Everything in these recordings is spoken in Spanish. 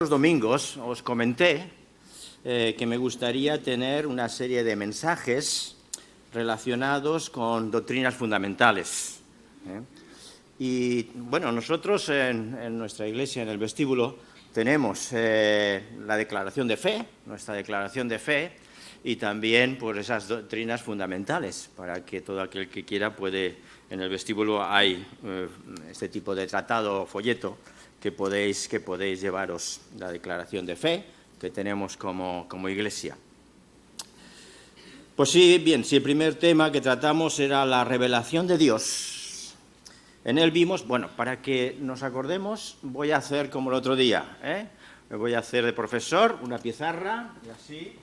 Los domingos os comenté que me gustaría tener una serie de mensajes relacionados con doctrinas fundamentales. Y bueno, nosotros en nuestra iglesia, en el vestíbulo, tenemos la declaración de fe, nuestra declaración de fe, y también pues, esas doctrinas fundamentales, para que todo aquel que quiera puede, en el vestíbulo hay este tipo de tratado o folleto, que podéis llevaros la declaración de fe que tenemos como iglesia. Pues sí, bien, si el primer tema que tratamos era la revelación de Dios, en él vimos, bueno, para que nos acordemos, voy a hacer como el otro día, me voy a hacer de profesor, una pizarra, y así.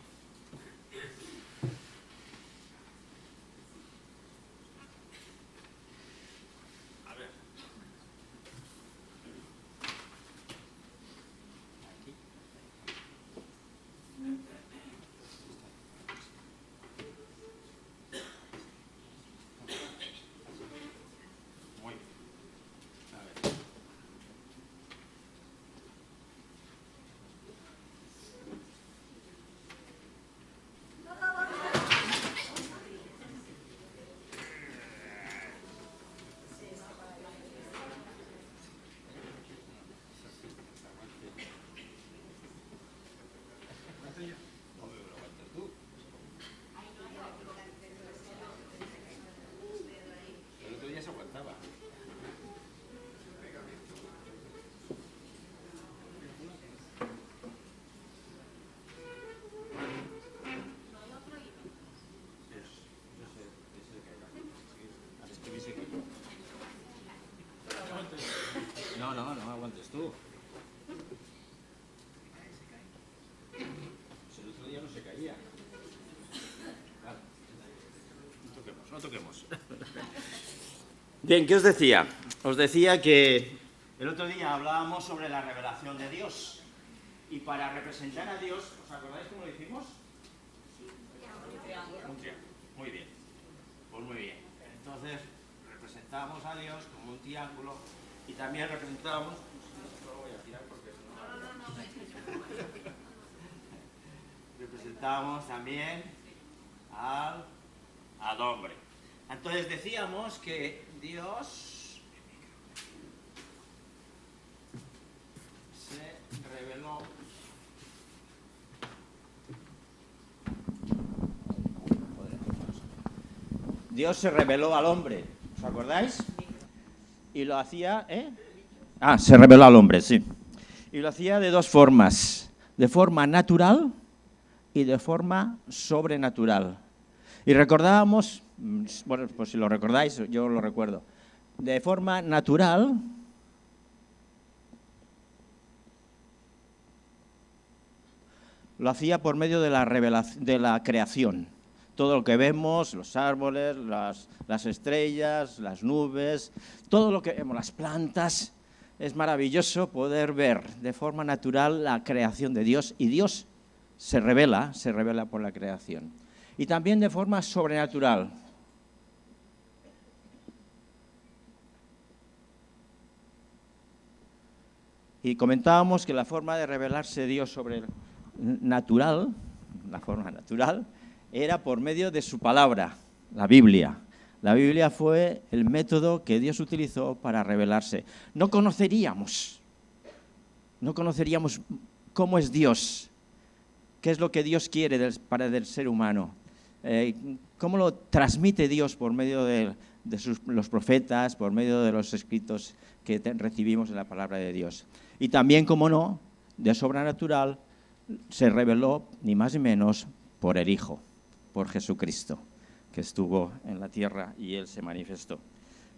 No aguantes tú. Pues el otro día no se caía. Vale. No toquemos. Bien, ¿qué os decía? Os decía que el otro día hablábamos sobre la revelación de Dios. Y para representar a Dios, ¿os acordáis cómo lo hicimos? Un triángulo. Muy bien. Pues muy bien. Entonces, representamos a Dios como un triángulo y también representamos... No lo voy a tirar porque representamos también al hombre. Entonces decíamos que Dios se reveló al hombre, ¿os acordáis? Y lo hacía, se reveló al hombre, sí. Y lo hacía de dos formas, de forma natural y de forma sobrenatural. Y recordábamos, bueno, pues si lo recordáis, yo lo recuerdo, de forma natural, lo hacía por medio de la revelación, de la creación. Todo lo que vemos, los árboles, las estrellas, las nubes, todo lo que vemos, las plantas, es maravilloso poder ver de forma natural la creación de Dios, y Dios se revela por la creación. Y también de forma sobrenatural. Y comentábamos que la forma de revelarse Dios sobrenatural, la forma natural, era por medio de su palabra, la Biblia. La Biblia fue el método que Dios utilizó para revelarse. No conoceríamos cómo es Dios, qué es lo que Dios quiere para el ser humano, cómo lo transmite Dios por medio de los profetas, por medio de los escritos que recibimos en la palabra de Dios. Y también, como no, de sobrenatural se reveló ni más ni menos por el Hijo, por Jesucristo, que estuvo en la tierra y Él se manifestó.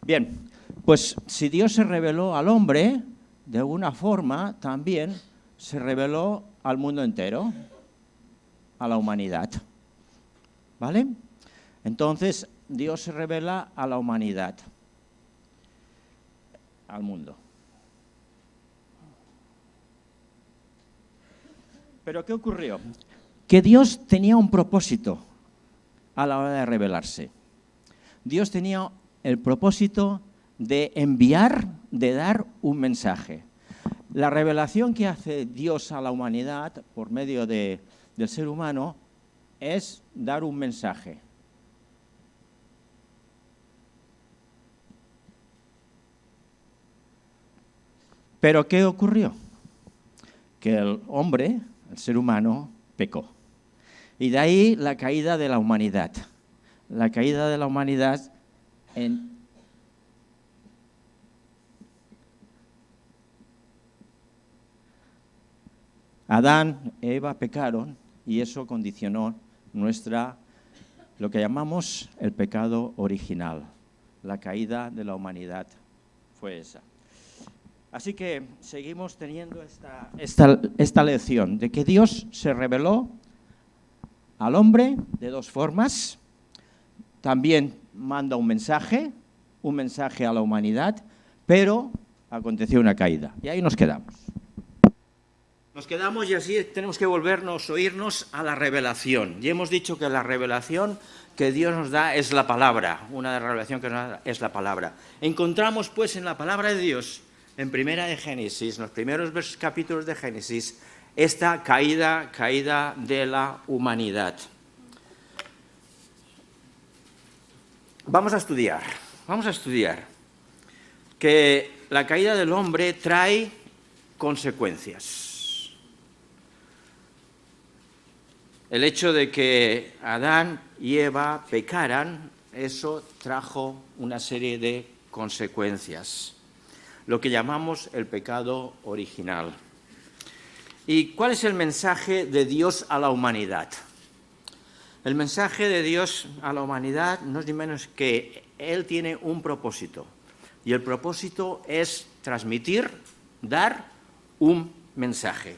Bien, pues si Dios se reveló al hombre, de alguna forma también se reveló al mundo entero, a la humanidad. ¿Vale? Entonces, Dios se revela a la humanidad, al mundo. ¿Pero qué ocurrió? Que Dios tenía un propósito a la hora de revelarse. Dios tenía el propósito de enviar, de dar un mensaje. La revelación que hace Dios a la humanidad por medio del ser humano es dar un mensaje. Pero ¿qué ocurrió? Que el hombre, el ser humano, pecó. Y de ahí la caída de la humanidad. La caída de la humanidad en... Adán y Eva pecaron y eso condicionó lo que llamamos el pecado original. La caída de la humanidad fue esa. Así que seguimos teniendo esta lección de que Dios se reveló al hombre de dos formas. También manda un mensaje a la humanidad, pero aconteció una caída. Y ahí nos quedamos. Nos quedamos y así tenemos que oírnos a la revelación. Y hemos dicho que la revelación que Dios nos da es la palabra. Una revelación que nos da es la palabra. Encontramos pues en la palabra de Dios, en Primera de Génesis, en los primeros capítulos de Génesis, esta caída de la humanidad. Vamos a estudiar que la caída del hombre trae consecuencias. El hecho de que Adán y Eva pecaran, eso trajo una serie de consecuencias, lo que llamamos el pecado original. ¿Y cuál es el mensaje de Dios a la humanidad? El mensaje de Dios a la humanidad no es ni menos que Él tiene un propósito, y el propósito es transmitir, dar un mensaje.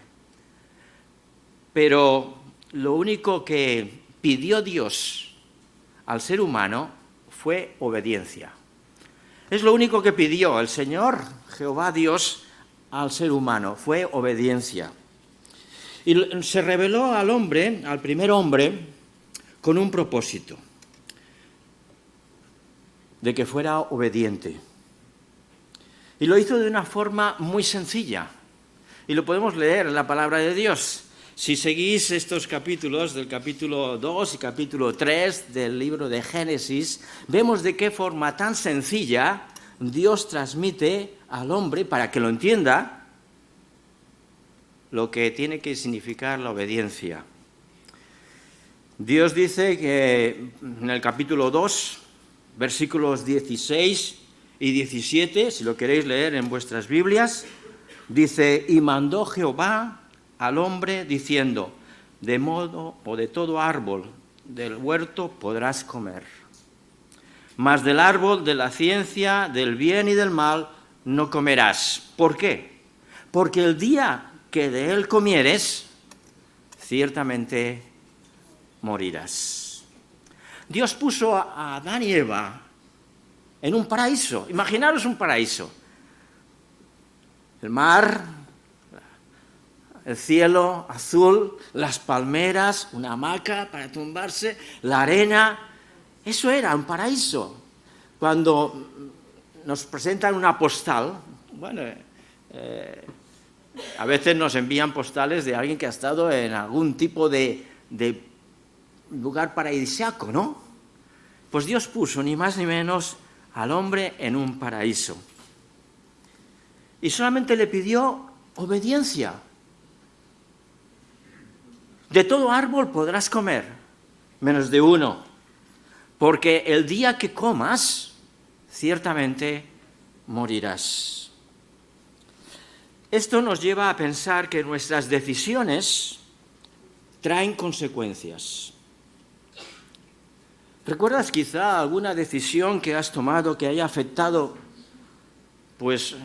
Pero lo único que pidió Dios al ser humano fue obediencia. Es lo único que pidió el Señor, Jehová Dios, al ser humano, fue obediencia. Y se reveló al hombre, al primer hombre, con un propósito, de que fuera obediente. Y lo hizo de una forma muy sencilla. Y lo podemos leer en la palabra de Dios. Si seguís estos capítulos, del capítulo 2 y capítulo 3 del libro de Génesis, vemos de qué forma tan sencilla Dios transmite al hombre, para que lo entienda, lo que tiene que significar la obediencia. Dios dice que en el capítulo 2, versículos 16 y 17, si lo queréis leer en vuestras Biblias, dice: y mandó Jehová al hombre diciendo, de modo o de todo árbol del huerto podrás comer, mas del árbol de la ciencia del bien y del mal no comerás. ¿Por qué? Porque el día que de él comieres, ciertamente morirás. Dios puso a Adán y Eva en un paraíso. Imaginaros un paraíso. El mar, el cielo azul, las palmeras, una hamaca para tumbarse, la arena. Eso era un paraíso. Cuando nos presentan una postal, bueno, a veces nos envían postales de alguien que ha estado en algún tipo de lugar paradisíaco, ¿no? Pues Dios puso ni más ni menos al hombre en un paraíso. Y solamente le pidió obediencia. De todo árbol podrás comer, menos de uno, porque el día que comas, ciertamente morirás. Esto nos lleva a pensar que nuestras decisiones traen consecuencias. ¿Recuerdas quizá alguna decisión que has tomado que haya afectado, pues,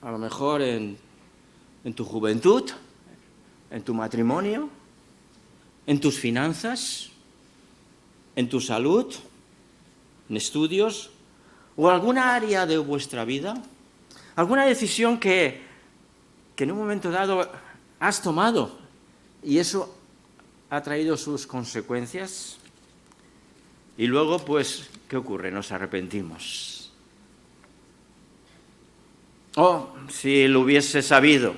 a lo mejor en tu juventud, en tu matrimonio, en tus finanzas, en tu salud, en estudios o alguna área de vuestra vida? ¿Alguna decisión que en un momento dado has tomado y eso ha traído sus consecuencias? Y luego, pues, ¿qué ocurre? Nos arrepentimos. Oh, si lo hubiese sabido,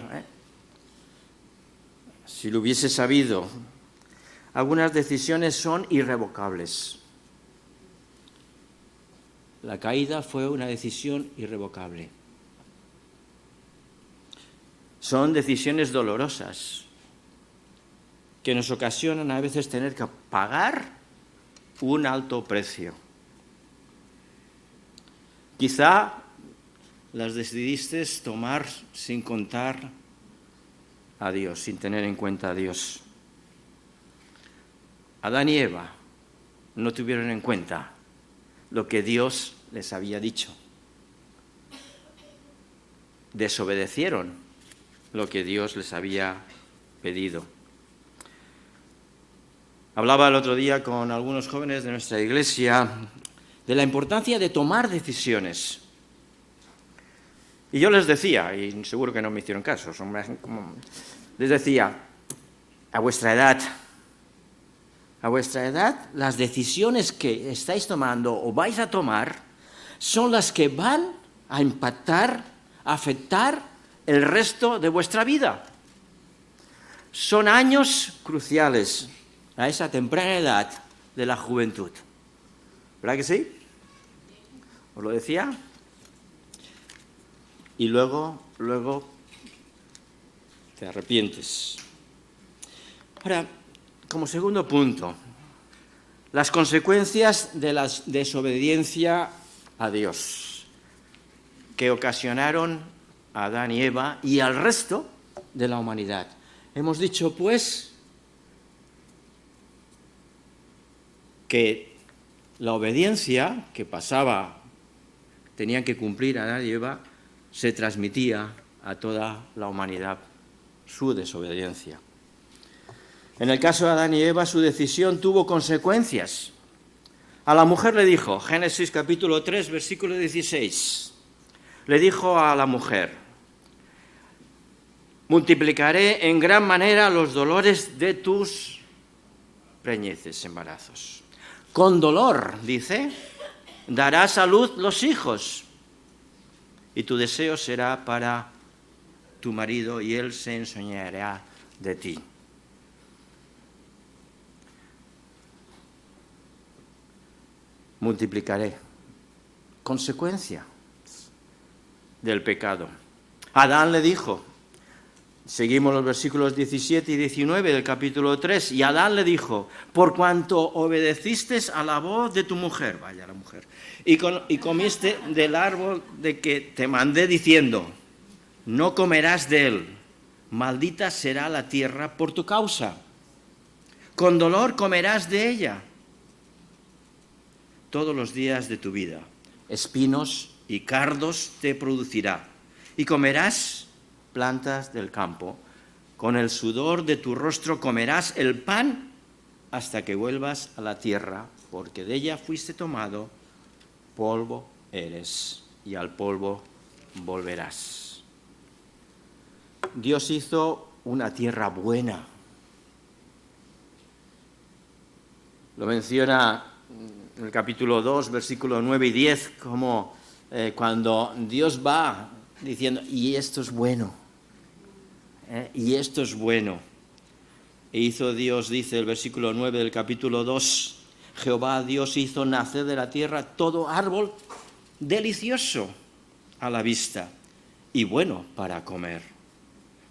si lo hubiese sabido. Algunas decisiones son irrevocables. La caída fue una decisión irrevocable. Son decisiones dolorosas que nos ocasionan a veces tener que pagar un alto precio. Quizá las decidiste tomar sin contar a Dios, sin tener en cuenta a Dios. Adán y Eva no tuvieron en cuenta lo que Dios les había dicho. Desobedecieron lo que Dios les había pedido. Hablaba el otro día con algunos jóvenes de nuestra iglesia de la importancia de tomar decisiones. Y yo les decía, y seguro que no me hicieron caso, les decía, a vuestra edad, las decisiones que estáis tomando o vais a tomar son las que van a impactar, a afectar el resto de vuestra vida. Son años cruciales a esa temprana edad de la juventud. ¿Verdad que sí? ¿Os lo decía? Y luego te arrepientes. Ahora, como segundo punto, las consecuencias de la desobediencia a Dios que ocasionaron a Adán y Eva y al resto de la humanidad. Hemos dicho, pues, que la obediencia que tenían que cumplir Adán y Eva, se transmitía a toda la humanidad, su desobediencia. En el caso de Adán y Eva, su decisión tuvo consecuencias. A la mujer le dijo, Génesis capítulo 3, versículo 16, le dijo a la mujer, multiplicaré en gran manera los dolores de tus preñeces, embarazos. Con dolor, dice, darás a luz los hijos, y tu deseo será para tu marido, y él se enseñoreará de ti. Multiplicaré. Consecuencia del pecado. Adán le dijo, seguimos los versículos 17 y 19 del capítulo 3, y Adán le dijo, por cuanto obedeciste a la voz de tu mujer, vaya la mujer, y comiste del árbol de que te mandé diciendo, no comerás de él, maldita será la tierra por tu causa, con dolor comerás de ella todos los días de tu vida, espinos y cardos te producirá, y comerás plantas del campo, con el sudor de tu rostro comerás el pan hasta que vuelvas a la tierra, porque de ella fuiste tomado, polvo eres, y al polvo volverás. Dios hizo una tierra buena. Lo menciona en el capítulo 2, versículos 9 y 10, como cuando Dios va diciendo, y esto es bueno, y esto es bueno. E hizo Dios, dice el versículo 9 del capítulo 2, Jehová Dios hizo nacer de la tierra todo árbol delicioso a la vista y bueno para comer.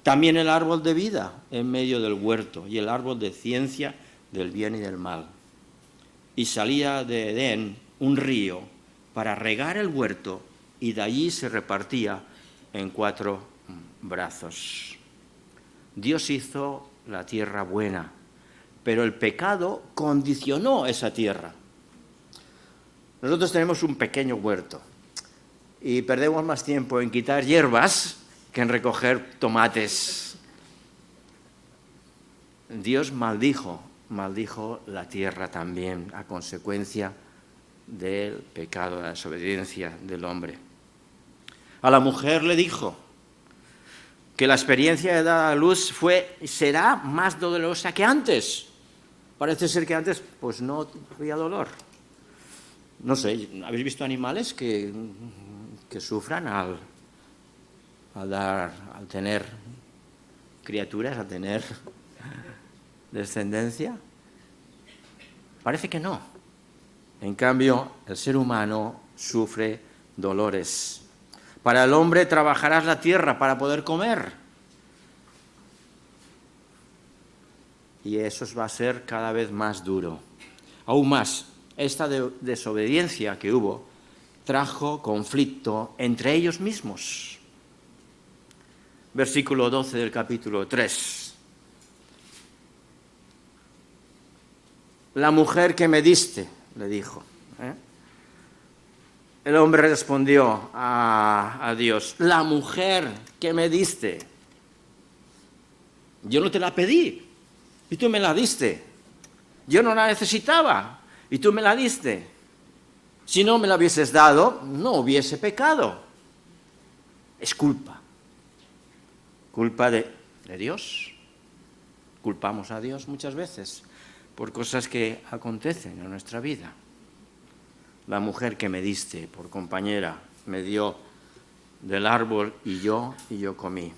También el árbol de vida en medio del huerto y el árbol de ciencia del bien y del mal. Y salía de Edén un río para regar el huerto y de allí se repartía en 4 brazos. Dios hizo la tierra buena, pero el pecado condicionó esa tierra. Nosotros tenemos un pequeño huerto y perdemos más tiempo en quitar hierbas que en recoger tomates. Dios maldijo la tierra también a consecuencia del pecado, de la desobediencia del hombre. A la mujer le dijo que la experiencia de dar a luz será más dolorosa que antes. Parece ser que antes pues no había dolor. No sé, ¿habéis visto animales que sufran al tener criaturas, a tener descendencia? Parece que no. En cambio, el ser humano sufre dolores. Para el hombre trabajarás la tierra para poder comer. Y eso va a ser cada vez más duro. Aún más, esta desobediencia que hubo trajo conflicto entre ellos mismos. Versículo 12 del capítulo 3. La mujer que me diste, le dijo. El hombre respondió a Dios, la mujer que me diste. Yo no te la pedí y tú me la diste. Yo no la necesitaba y tú me la diste. Si no me la hubieses dado, no hubiese pecado. Es culpa. Culpa de Dios. Culpamos a Dios muchas veces por cosas que acontecen en nuestra vida. La mujer que me diste por compañera me dio del árbol y yo comí.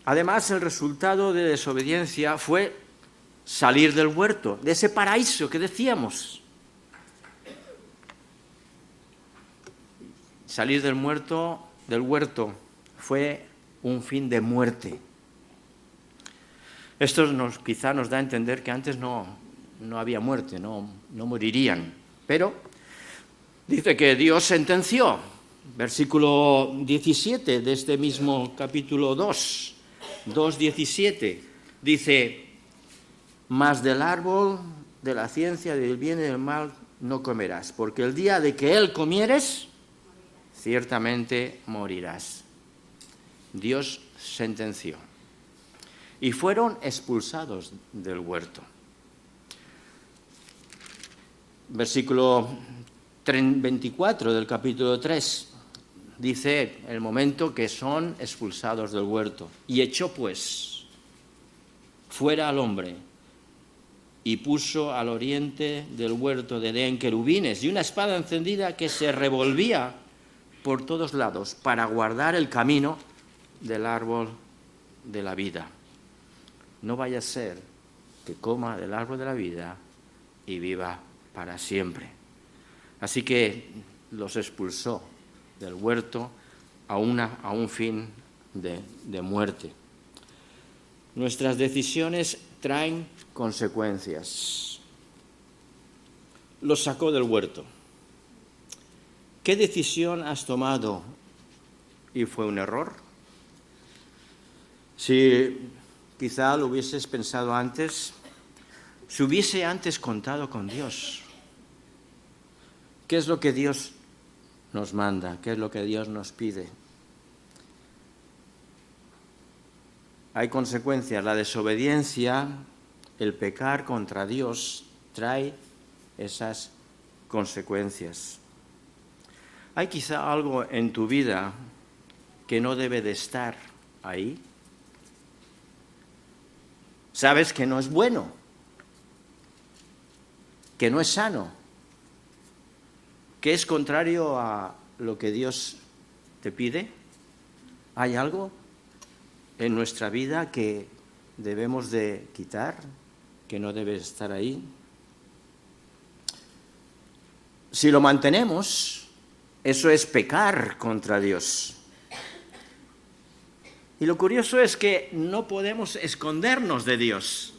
Además, el resultado de desobediencia fue salir del huerto, de ese paraíso que decíamos. Salir del huerto fue un fin de muerte. Esto quizá nos da a entender que antes no había muerte, no morirían. Pero dice que Dios sentenció, versículo 17 de este mismo capítulo 2:17, dice, mas del árbol de la ciencia del bien y del mal no comerás, porque el día de que él comieres, ciertamente morirás. Dios sentenció. Y fueron expulsados del huerto. Versículo 24 del capítulo 3 dice el momento que son expulsados del huerto. Y echó pues fuera al hombre y puso al oriente del huerto de Edén querubines y una espada encendida que se revolvía por todos lados para guardar el camino del árbol de la vida. No vaya a ser que coma del árbol de la vida y viva para siempre. Así que los expulsó del huerto a un fin de muerte. Nuestras decisiones traen consecuencias. Los sacó del huerto. ¿Qué decisión has tomado y fue un error? Si quizá lo hubieses pensado antes, si hubiese antes contado con Dios. ¿Qué es lo que Dios nos manda? ¿Qué es lo que Dios nos pide? Hay consecuencias. La desobediencia, el pecar contra Dios, trae esas consecuencias. ¿Hay quizá algo en tu vida que no debe de estar ahí? Sabes que no es bueno, que no es sano, que es contrario a lo que Dios te pide. ¿Hay algo en nuestra vida que debemos de quitar, que no debe estar ahí? Si lo mantenemos, eso es pecar contra Dios. Y lo curioso es que no podemos escondernos de Dios.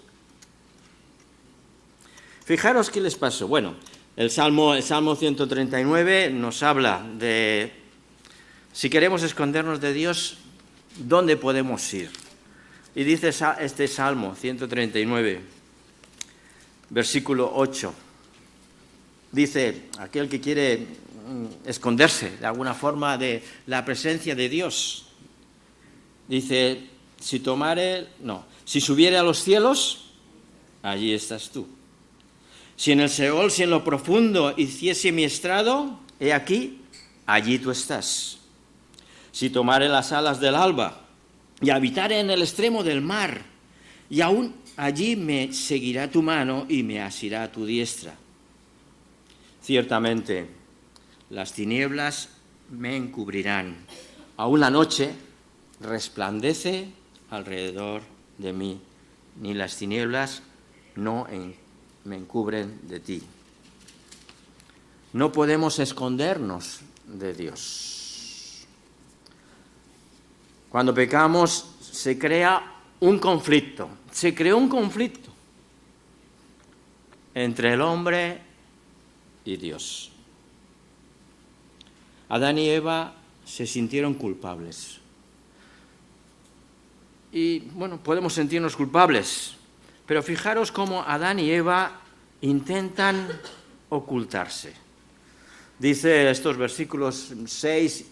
Fijaros qué les pasó. Bueno, el Salmo 139 nos habla de, si queremos escondernos de Dios, ¿dónde podemos ir? Y dice este Salmo 139, versículo 8. Dice, aquel que quiere esconderse de alguna forma de la presencia de Dios, dice, si subiere a los cielos, allí estás tú. Si en el Seol, si en lo profundo hiciese mi estrado, he aquí, allí tú estás. Si tomare las alas del alba y habitare en el extremo del mar, y aún allí me seguirá tu mano y me asirá tu diestra. Ciertamente, las tinieblas me encubrirán, aún la noche resplandece alrededor de mí, ni las tinieblas me encubren de ti. No podemos escondernos de Dios. Cuando pecamos se crea un conflicto, se creó un conflicto entre el hombre y Dios. Adán y Eva se sintieron culpables. Y bueno, podemos sentirnos culpables, pero fijaros cómo Adán y Eva intentan ocultarse. Dice estos versículos 6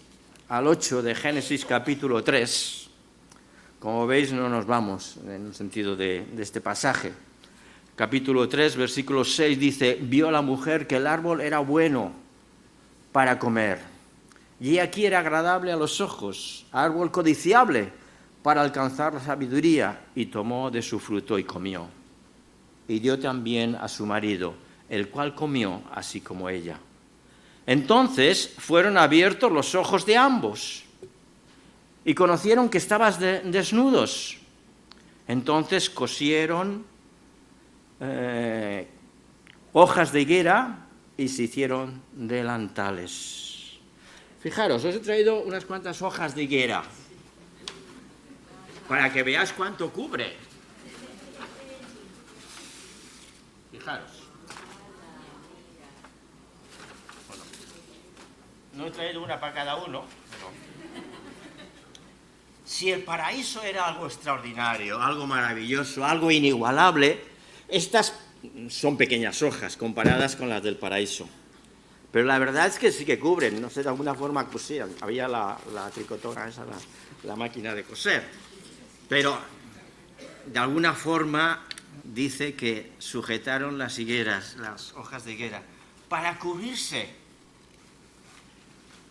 al 8 de Génesis capítulo 3. Como veis, no nos vamos en el sentido de este pasaje. Capítulo 3, versículo 6 dice: vio la mujer que el árbol era bueno para comer, y aquí era agradable a los ojos, árbol codiciable para alcanzar la sabiduría, y tomó de su fruto y comió. Y dio también a su marido, el cual comió así como ella. Entonces fueron abiertos los ojos de ambos, y conocieron que estaban desnudos. Entonces cosieron hojas de higuera y se hicieron delantales. Fijaros, os he traído unas cuantas hojas de higuera para que veáis cuánto cubre. Fijaros. Bueno, no he traído una para cada uno, pero si el paraíso era algo extraordinario, algo maravilloso, algo inigualable, estas son pequeñas hojas comparadas con las del paraíso. Pero la verdad es que sí que cubren, no sé, de alguna forma cosían. Había la tricotona esa, la máquina de coser. Pero de alguna forma dice que sujetaron las higueras, las hojas de higuera, para cubrirse.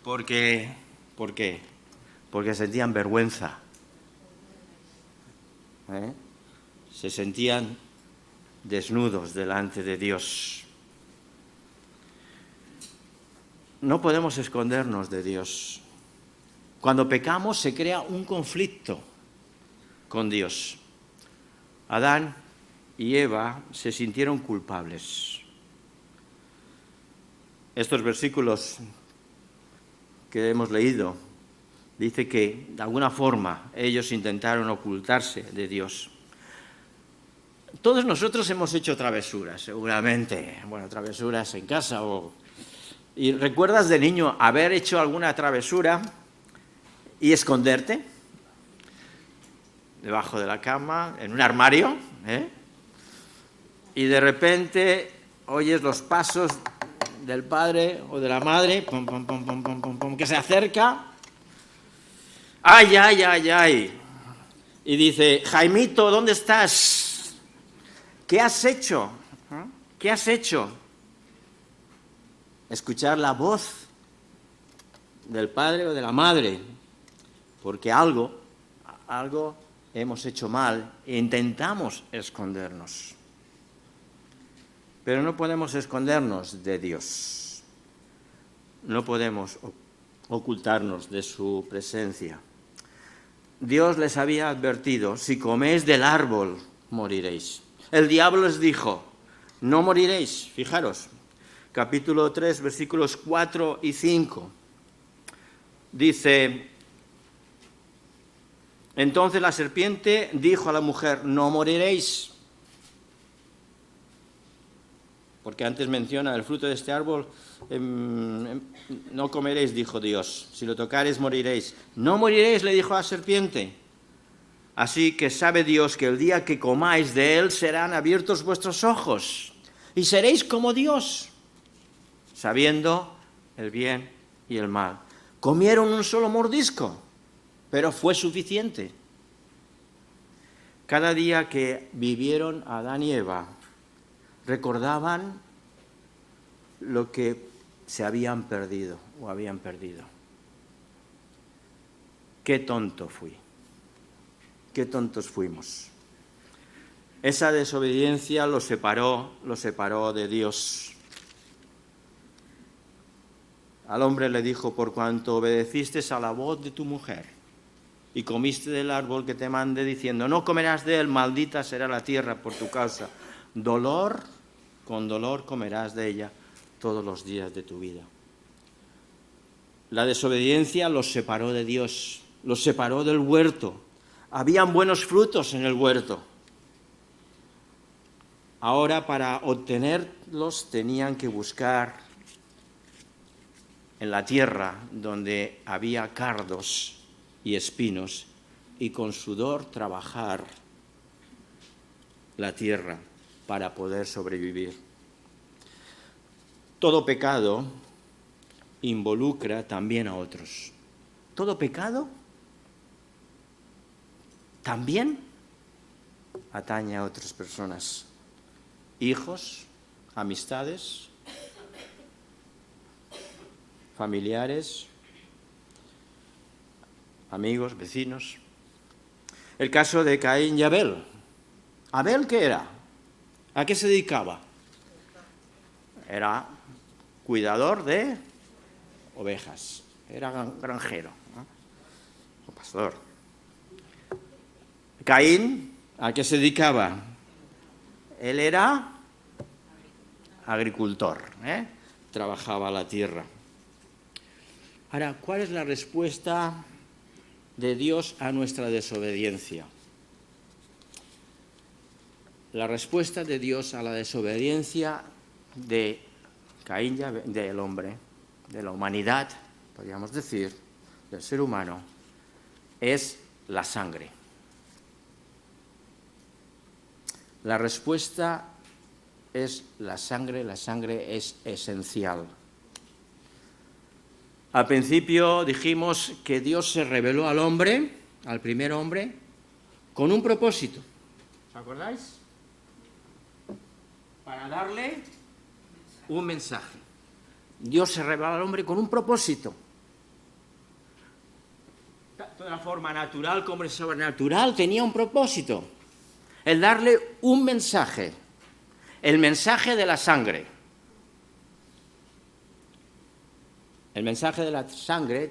¿Por qué? Porque sentían vergüenza. Se sentían desnudos delante de Dios. No podemos escondernos de Dios. Cuando pecamos se crea un conflicto con Dios. Adán y Eva se sintieron culpables. Estos versículos que hemos leído dice que de alguna forma ellos intentaron ocultarse de Dios. Todos nosotros hemos hecho travesuras, seguramente. Bueno, travesuras en casa ¿Y recuerdas de niño haber hecho alguna travesura y esconderte? Debajo de la cama, en un armario, y de repente oyes los pasos del padre o de la madre, pom, pom, pom, pom, pom, pom, pom, que se acerca. ¡Ay, ay, ay, ay! Y dice: Jaimito, ¿dónde estás? ¿Qué has hecho? ¿Qué has hecho? Escuchar la voz del padre o de la madre, porque algo hemos hecho mal e intentamos escondernos. Pero no podemos escondernos de Dios. No podemos ocultarnos de su presencia. Dios les había advertido: si coméis del árbol, moriréis. El diablo les dijo: no moriréis. Fijaros, capítulo 3, versículos 4 y 5. Dice: entonces la serpiente dijo a la mujer: no moriréis. Porque antes menciona el fruto de este árbol, no comeréis, dijo Dios. Si lo tocareis, moriréis. No moriréis, le dijo la serpiente. Así que sabe Dios que el día que comáis de él serán abiertos vuestros ojos y seréis como Dios, sabiendo el bien y el mal. Comieron un solo mordisco, pero fue suficiente. Cada día que vivieron Adán y Eva, recordaban lo que se habían perdido o habían perdido. Qué tonto fui, qué tontos fuimos. Esa desobediencia los separó de Dios. al hombre le dijo: por cuanto obedeciste a la voz de tu mujer y comiste del árbol que te mandé diciendo: no comerás de él, maldita será la tierra por tu causa. Con dolor comerás de ella todos los días de tu vida. La desobediencia los separó de Dios, los separó del huerto. Habían buenos frutos en el huerto. Ahora, para obtenerlos, tenían que buscar en la tierra donde había cardos y espinos, y con sudor trabajar la tierra para poder sobrevivir. Todo pecado involucra también a otros. Todo pecado también atañe a otras personas. Hijos, amistades, familiares, amigos, vecinos. El caso de Caín y Abel. ¿Abel qué era? ¿A qué se dedicaba? Era cuidador de ovejas, era granjero, ¿no? O pastor. Caín, ¿a qué se dedicaba? Él era agricultor, trabajaba la tierra. Ahora, ¿cuál es la respuesta de Dios a nuestra desobediencia? La respuesta de Dios a la desobediencia de Caín, del hombre, de la humanidad, podríamos decir, del ser humano, es la sangre. La respuesta es la sangre es esencial. Al principio dijimos que Dios se reveló al hombre, al primer hombre, con un propósito. ¿Os acordáis? Para darle un mensaje. Dios se reveló al hombre con un propósito. Tanto de la forma natural como de sobrenatural tenía un propósito. El darle un mensaje. El mensaje de la sangre. El mensaje de la sangre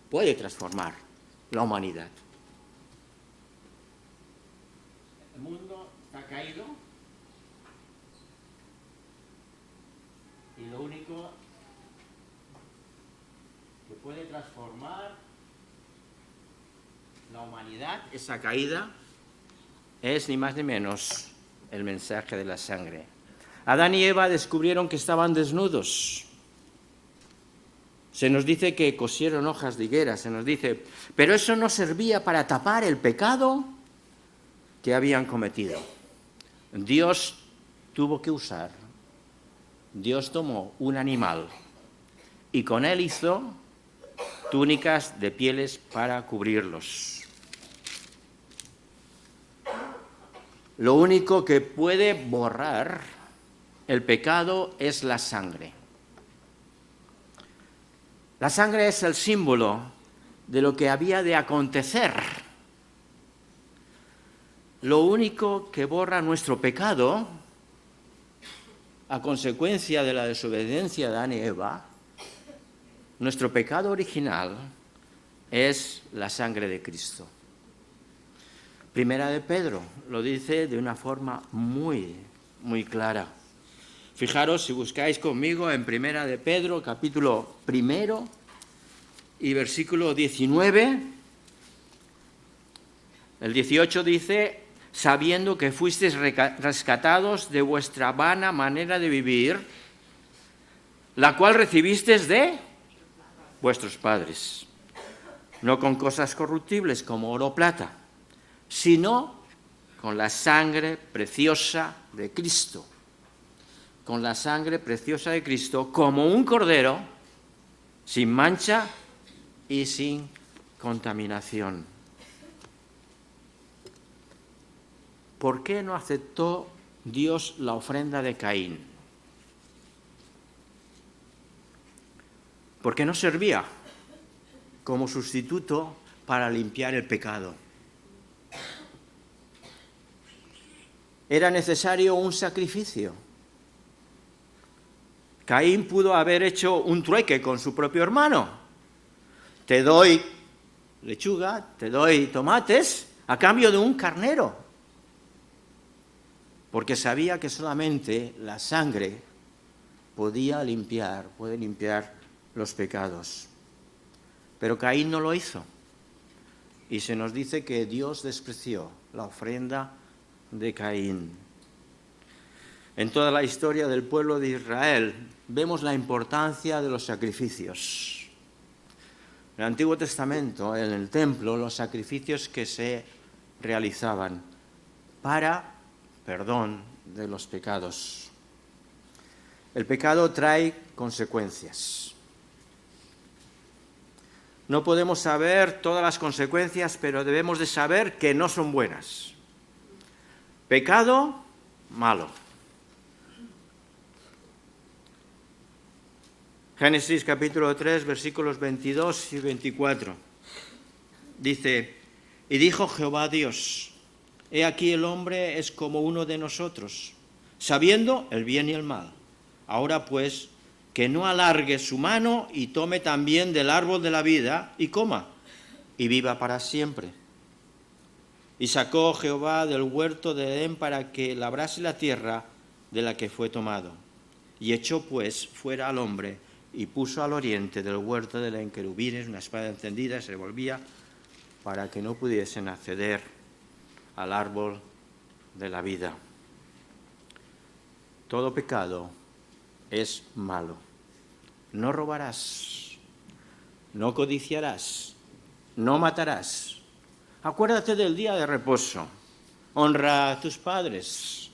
puede transformar la humanidad. El mundo está caído y lo único que puede transformar la humanidad, esa caída, es ni más ni menos el mensaje de la sangre. Adán y Eva descubrieron que estaban desnudos. Se nos dice que cosieron hojas de higuera, se nos dice, pero eso no servía para tapar el pecado que habían cometido. Dios tomó un animal y con él hizo túnicas de pieles para cubrirlos. Lo único que puede borrar el pecado es la sangre. La sangre es el símbolo de lo que había de acontecer. Lo único que borra nuestro pecado, a consecuencia de la desobediencia de Adán y Eva, nuestro pecado original es la sangre de Cristo. Primera de Pedro lo dice de una forma muy, muy clara. Fijaros, si buscáis conmigo en Primera de Pedro, capítulo 1 y versículo 19, el 18 dice, sabiendo que fuisteis rescatados de vuestra vana manera de vivir, la cual recibisteis de vuestros padres, no con cosas corruptibles como oro o plata, sino con la sangre preciosa de Cristo. Con la sangre preciosa de Cristo, como un cordero, sin mancha y sin contaminación. ¿Por qué no aceptó Dios la ofrenda de Caín? Porque no servía como sustituto para limpiar el pecado. Era necesario un sacrificio. Caín pudo haber hecho un trueque con su propio hermano. Te doy lechuga, te doy tomates a cambio de un carnero. Porque sabía que solamente la sangre puede limpiar los pecados. Pero Caín no lo hizo. Y se nos dice que Dios despreció la ofrenda de Caín. En toda la historia del pueblo de Israel vemos la importancia de los sacrificios. En el Antiguo Testamento, en el templo, los sacrificios que se realizaban para perdón de los pecados. El pecado trae consecuencias. No podemos saber todas las consecuencias, pero debemos de saber que no son buenas. Pecado, malo. Génesis capítulo 3, versículos 22 y 24. Dice, y dijo Jehová Dios, he aquí el hombre es como uno de nosotros, sabiendo el bien y el mal. Ahora pues, que no alargue su mano y tome también del árbol de la vida y coma, y viva para siempre. Y sacó Jehová del huerto de Edén para que labrase la tierra de la que fue tomado. Y echó pues fuera al hombre, y puso al oriente del huerto de Edén querubines, una espada encendida, se revolvía, para que no pudiesen acceder al árbol de la vida. Todo pecado es malo. No robarás, no codiciarás, no matarás. Acuérdate del día de reposo. Honra a tus padres.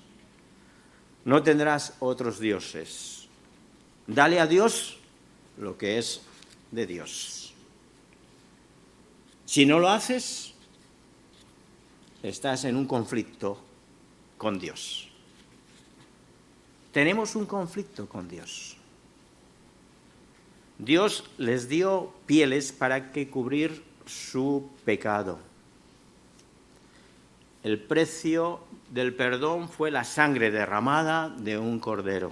No tendrás otros dioses. Dale a Dios lo que es de Dios. Si no lo haces, estás en un conflicto con Dios. Tenemos un conflicto con Dios. Dios les dio pieles para que cubrir su pecado. El precio del perdón fue la sangre derramada de un cordero.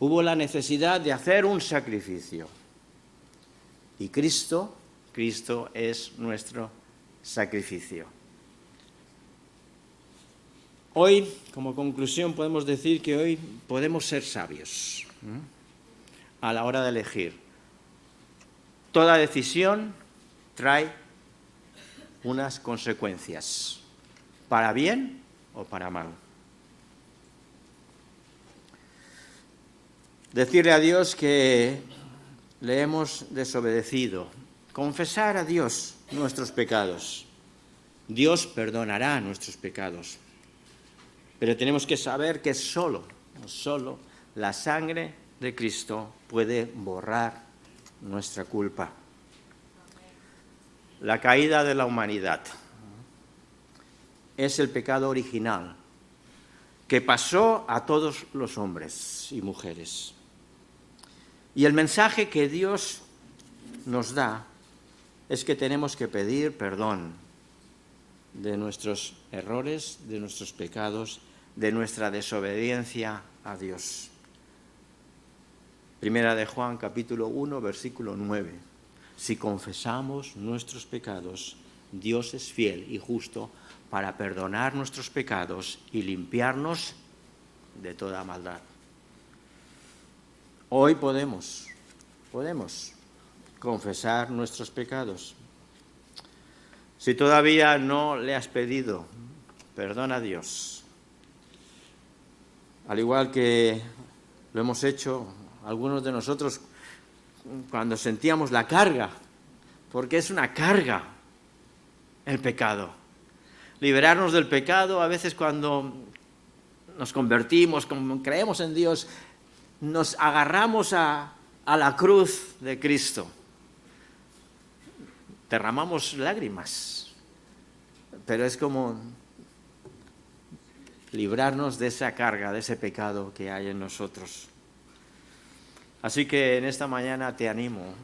Hubo la necesidad de hacer un sacrificio. Y Cristo es nuestro sacrificio. Hoy, como conclusión, podemos decir que hoy podemos ser sabios a la hora de elegir. Toda decisión trae unas consecuencias, para bien o para mal. Decirle a Dios que le hemos desobedecido, confesar a Dios nuestros pecados. Dios perdonará nuestros pecados, pero tenemos que saber que solo la sangre de Cristo puede borrar nuestra culpa. La caída de la humanidad es el pecado original que pasó a todos los hombres y mujeres. Y el mensaje que Dios nos da es que tenemos que pedir perdón de nuestros errores, de nuestros pecados, de nuestra desobediencia a Dios. Primera de Juan, capítulo 1, versículo 9. Si confesamos nuestros pecados, Dios es fiel y justo para perdonar nuestros pecados y limpiarnos de toda maldad. Hoy podemos confesar nuestros pecados. Si todavía no le has pedido perdón a Dios, al igual que lo hemos hecho algunos de nosotros cuando sentíamos la carga, porque es una carga el pecado. Liberarnos del pecado, a veces cuando nos convertimos, como creemos en Dios, nos agarramos a la cruz de Cristo. Derramamos lágrimas, pero es como librarnos de esa carga, de ese pecado que hay en nosotros. Así que en esta mañana te animo,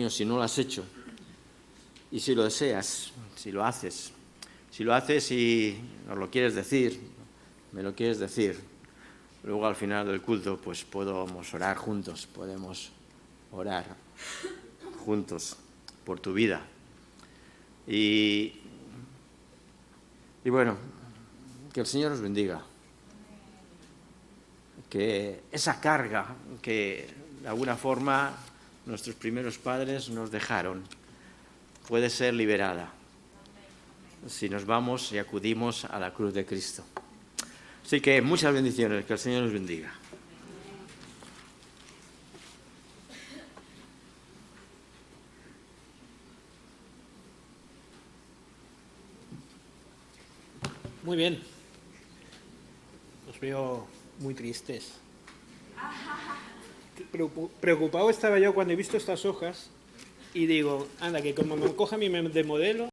si no lo has hecho, y si lo deseas, si lo haces y nos lo quieres decir, me lo quieres decir, luego al final del culto pues podemos orar juntos, podemos orar juntos por tu vida. Y bueno, que el Señor os bendiga. Que esa carga que de alguna forma nuestros primeros padres nos dejaron puede ser liberada si nos vamos y acudimos a la cruz de Cristo. Así que muchas bendiciones, que el Señor os bendiga. Muy bien. Os veo muy tristes. Preocupado estaba yo cuando he visto estas hojas y digo, anda, que como me coja mi de modelo...